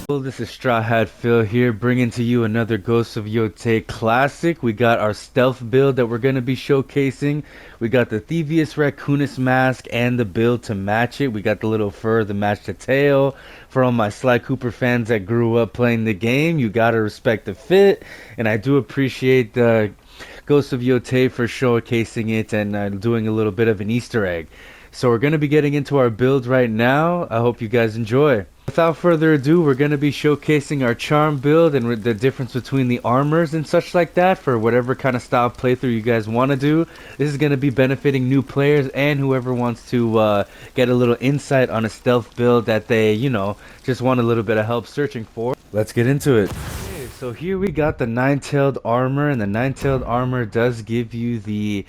Well, this is Straw Hat Phil here, bringing to you another Ghost of Yotei classic. We got our stealth build that we're going to be showcasing. We got the Thievius Raccoonus mask and the build to match it. We got the little fur to match the tail. For all my Sly Cooper fans that grew up playing the game, you gotta respect the fit. And I do appreciate the Ghost of Yotei for showcasing it and doing a little bit of an Easter egg. So we're going to be getting into our build right now. I hope you guys enjoy. Without further ado, we're going to be showcasing our charm build and the difference between the armors and such like that for whatever kind of style playthrough you guys want to do. This is going to be benefiting new players and whoever wants to get a little insight on a stealth build that they, just want a little bit of help searching for. Let's get into it. Okay, so here we got the nine-tailed armor, and the nine-tailed armor does give you the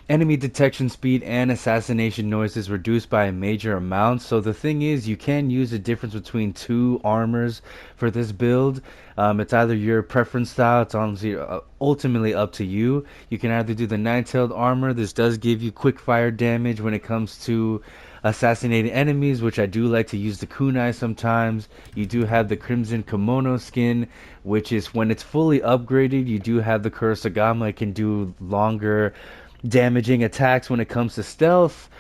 enemy detection speed and assassination noises reduced by a major amount. So the thing is, you can use the difference between two armors for this build. It's either your preference style. It's honestly ultimately up to you. You can either do the nine-tailed armor. This does give you quick fire damage when it comes to assassinating enemies, which I do like to use the kunai sometimes. You do have the crimson kimono skin, which is when it's fully upgraded. You do have the kurosagama. It can do longer damaging attacks when it comes to stealth.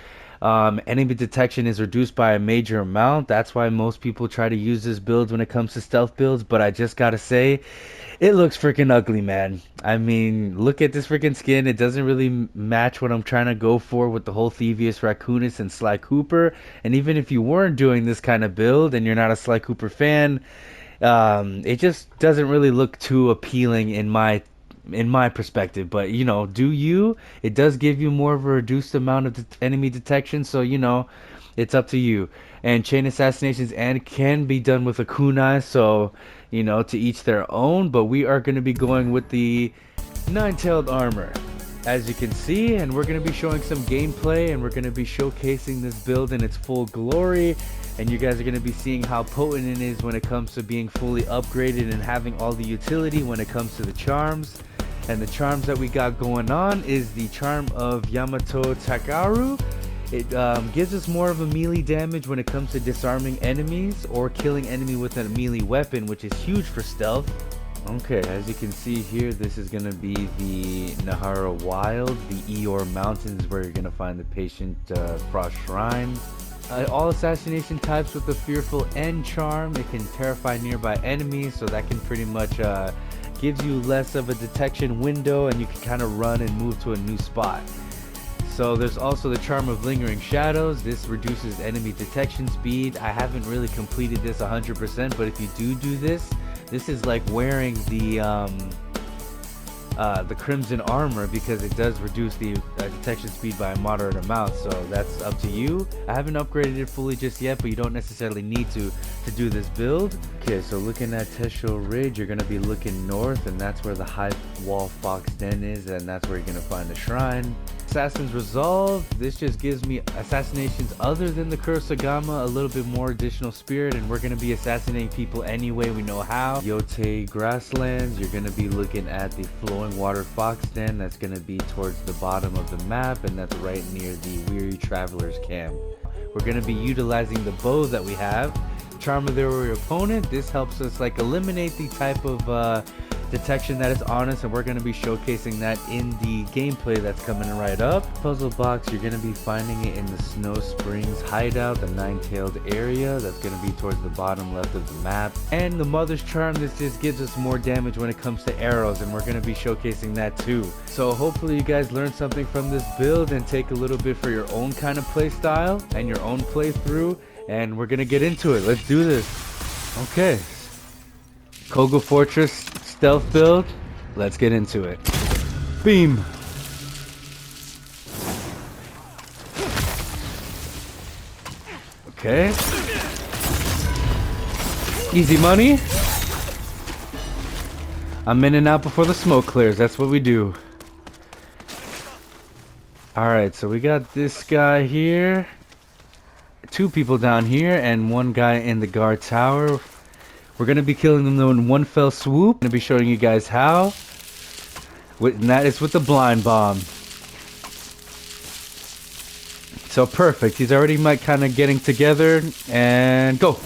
Enemy detection is reduced by a major amount. That's why most people try to use this build when it comes to stealth builds. But I just gotta say, it looks freaking ugly, man. I mean, look at this freaking skin. It doesn't really match what I'm trying to go for with the whole Thievius Raccoonus and Sly Cooper. And even if you weren't doing this kind of build and you're not a Sly Cooper fan, it just doesn't really look too appealing in my perspective. But do you, it does give you more of a reduced amount of enemy detection, so it's up to you. And chain assassinations and can be done with a kunai, so to each their own. But we are going to be going with the nine-tailed armor, as you can see, and we're going to be showing some gameplay, and we're going to be showcasing this build in its full glory. And you guys are going to be seeing how potent it is when it comes to being fully upgraded and having all the utility when it comes to the charms. And the charms that we got going on is the charm of Yamato Takaru. It gives us more of a melee damage when it comes to disarming enemies or killing enemy with a melee weapon, which is huge for stealth. Okay, as you can see here, this is going to be the Nahara Wild, the Eeyore Mountains, where you're going to find the Patient Frost Shrine. All assassination types with the Fearful End charm. It can terrify nearby enemies, so that can pretty much gives you less of a detection window, and you can kind of run and move to a new spot. So there's also the charm of Lingering Shadows. This reduces enemy detection speed. I haven't really completed this 100%, but if you do this, this is like wearing the crimson armor, because it does reduce the detection speed by a moderate amount. So that's up to you. I haven't upgraded it fully just yet, but you don't necessarily need to do this build. Okay, so looking at Tesho Ridge, you're gonna be looking north, and that's where the high wall fox den is, and that's where you're gonna find the shrine. Assassin's Resolve. This just gives me assassinations other than the Kurosagama, a little bit more additional spirit, and we're going to be assassinating people anyway we know how. Yotei Grasslands, you're going to be looking at the Flowing Water Fox Den. That's going to be towards the bottom of the map, and that's right near the Weary Traveler's Camp. We're going to be utilizing the bow that we have. Charm of the Warrior Opponent. This helps us eliminate the type of detection that is on us, and we're going to be showcasing that in the gameplay that's coming right up. Puzzle box, you're going to be finding it in the Snow Springs hideout, the nine-tailed area. That's going to be towards the bottom left of the map. And the Mother's Charm, this just gives us more damage when it comes to arrows, and we're going to be showcasing that too. So hopefully you guys learned something from this build and take a little bit for your own kind of play style and your own playthrough, and we're going to get into it. Let's do this. Okay, Koga Fortress stealth build, let's get into it. Beam. Okay, easy money. I'm in and out before the smoke clears. That's what we do. Alright, so we got this guy here, two people down here, and one guy in the guard tower. We're going to be killing them in one fell swoop. I'm going to be showing you guys how. And that is with the blind bomb. So perfect. He's already kind of getting together. And go.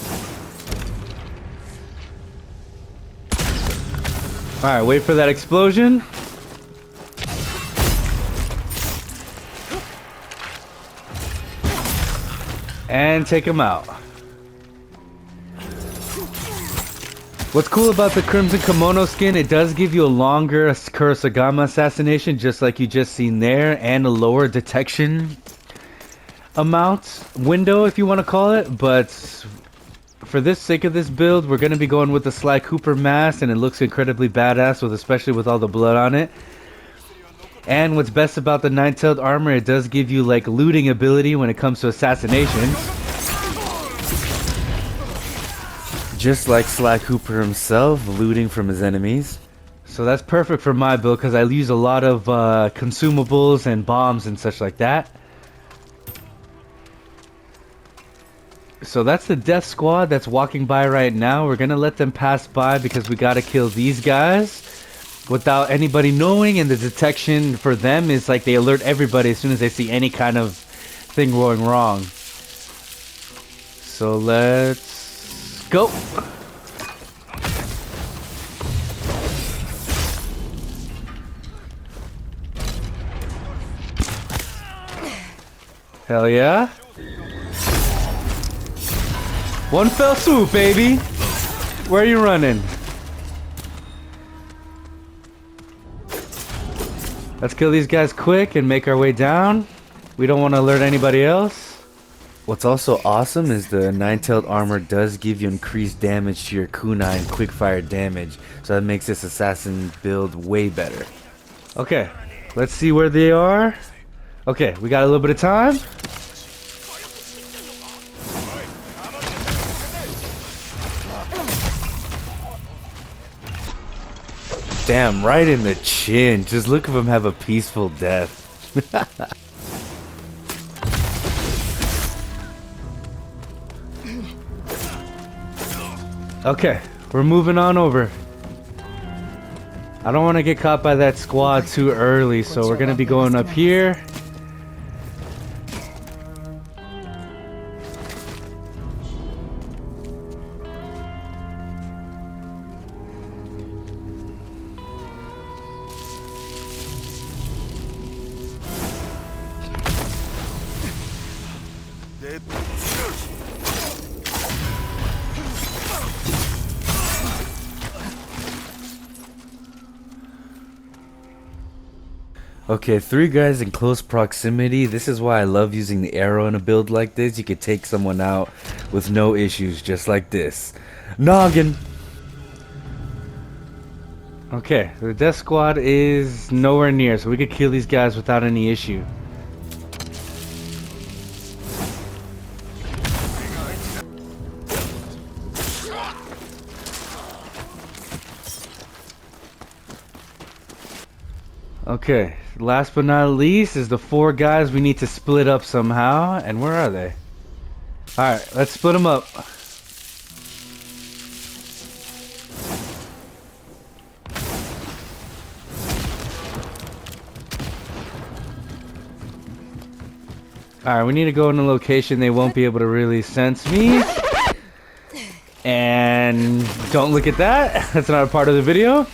Alright, wait for that explosion. And take him out. What's cool about the Crimson Kimono skin, it does give you a longer Kurosagama assassination, just like you just seen there, and a lower detection amount, window if you want to call it, but for this sake of this build, we're going to be going with the Sly Cooper mask, and it looks incredibly badass, especially with all the blood on it. And what's best about the nine-tailed armor, it does give you like looting ability when it comes to assassinations. Just like Sly Cooper himself, looting from his enemies. So that's perfect for my build because I use a lot of consumables and bombs and such like that. So that's the death squad that's walking by right now. We're gonna let them pass by because we gotta kill these guys without anybody knowing, and the detection for them is like they alert everybody as soon as they see any kind of thing going wrong. So let's go. Hell yeah. One fell swoop, baby. Where are you running? Let's kill these guys quick and make our way down. We don't want to alert anybody else. What's also awesome is the nine-tailed armor does give you increased damage to your kunai and quick-fire damage. So that makes this assassin build way better. Okay, let's see where they are. Okay, we got a little bit of time. Damn, right in the chin. Just look at him have a peaceful death. Okay, we're moving on over. I don't want to get caught by that squad too early, so we're going to be going up here. Okay, 3 guys in close proximity. This is why I love using the arrow in a build like this. You could take someone out with no issues, just like this. Noggin! Okay, the death squad is nowhere near, so we could kill these guys without any issue. Okay, last but not least is the 4 guys we need to split up somehow. And where are they? Alright, let's split them up. Alright, we need to go in a location they won't be able to really sense me. And don't look at that. That's not a part of the video.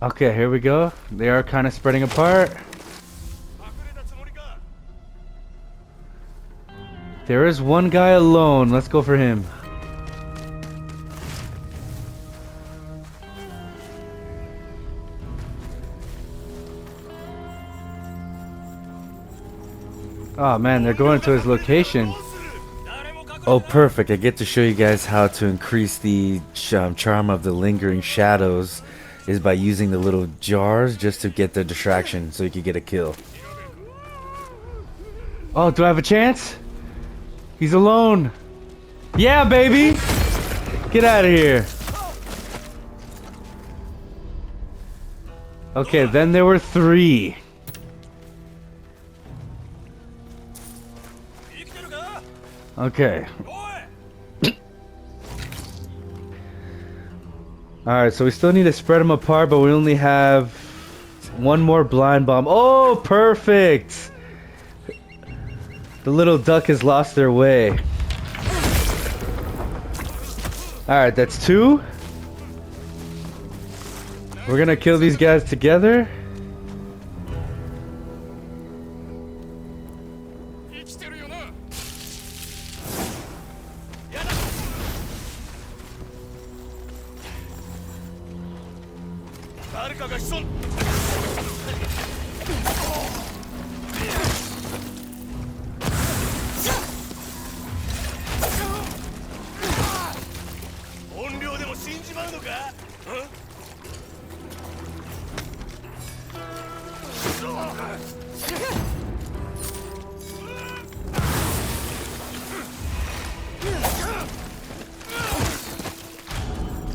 Okay, here we go. They are kind of spreading apart. There is one guy alone. Let's go for him. Oh man, they're going to his location. Oh, perfect. I get to show you guys how to increase the charm of the lingering shadows is by using the little jars just to get the distraction so you can get a kill. Oh, do I have a chance? He's alone. Yeah, baby. Get out of here. Okay, then there were 3. Okay. Alright, so we still need to spread them apart, but we only have 1 more blind bomb. Oh, perfect! The little duck has lost their way. Alright, that's 2. We're gonna kill these guys together.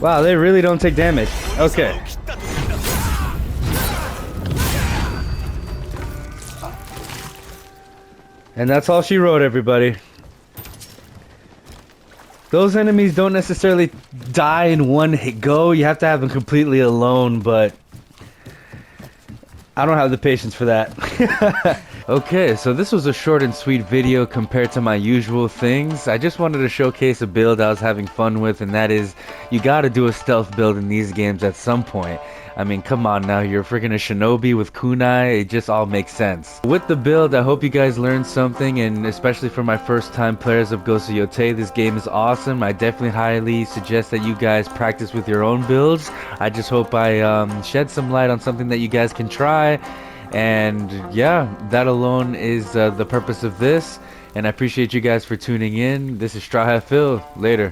Wow, they really don't take damage. Okay. And that's all she wrote, everybody. Those enemies don't necessarily die in one hit go. You have to have them completely alone, but I don't have the patience for that. Okay, so this was a short and sweet video compared to my usual things. I just wanted to showcase a build I was having fun with, and that is, you gotta do a stealth build in these games at some point. I mean, come on now, you're freaking a shinobi with kunai, it just all makes sense. With the build, I hope you guys learned something, and especially for my first time players of Ghost of Yotei, this game is awesome. I definitely highly suggest that you guys practice with your own builds. I just hope I shed some light on something that you guys can try. And yeah, that alone is the purpose of this. And I appreciate you guys for tuning in. This is Straw Hat Phil. Later.